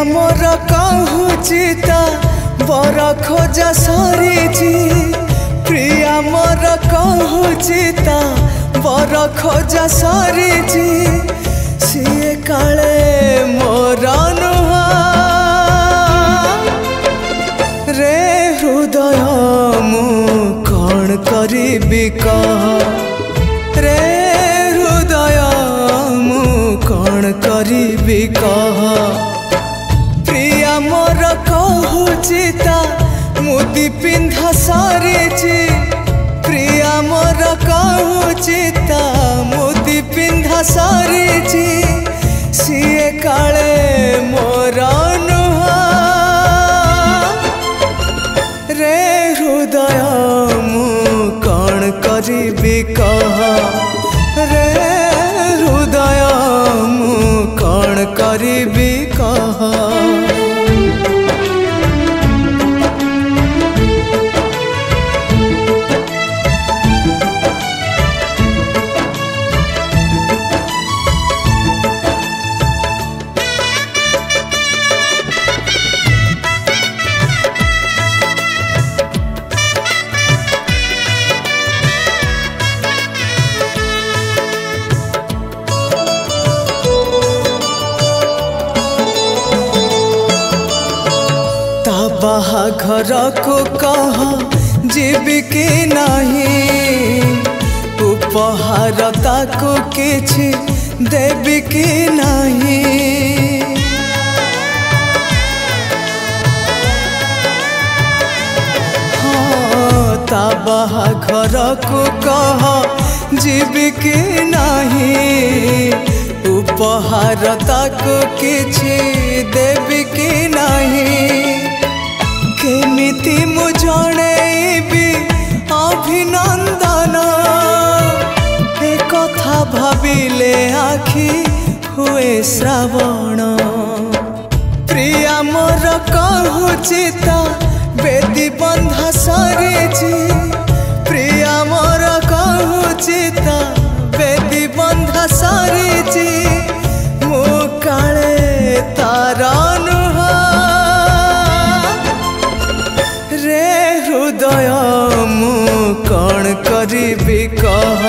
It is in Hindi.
मोर कहूचिता बर खोजा सरीची प्रिया मोर कहूचिता बर खोजा सरीची सीए काले मोर नुहा रे हृदय मु कौन करिबी कह रे हृदय मु कौन करिबी कह मोर कहूचिता मुदी पिंधा सारीची प्रिया मोर कहूचिता मुदी पिंधा सारीची सीए काले मोर नुहा रे हृदय मु कौन करिबी कह रे हृदय मु कौन करिबी कह बाहाघर को कह जीवी कि नहीं उपहार ताको किछि देवी कि नहीं हाँ ता बाहाघर को कह जीवी कि नहीं उपहार ताको किछि देवी कि नहीं केमिति मु जणेबी अभिनंदन ए कथा भाविले आखि हुए श्रावण प्रिया मोर कहूचिता बेदी बंधा सरीची प्रिया मोर कहूचिता बेदी बंधा सरीची मु काले तारा नुहा रे हृदय मु कौन करिबी कह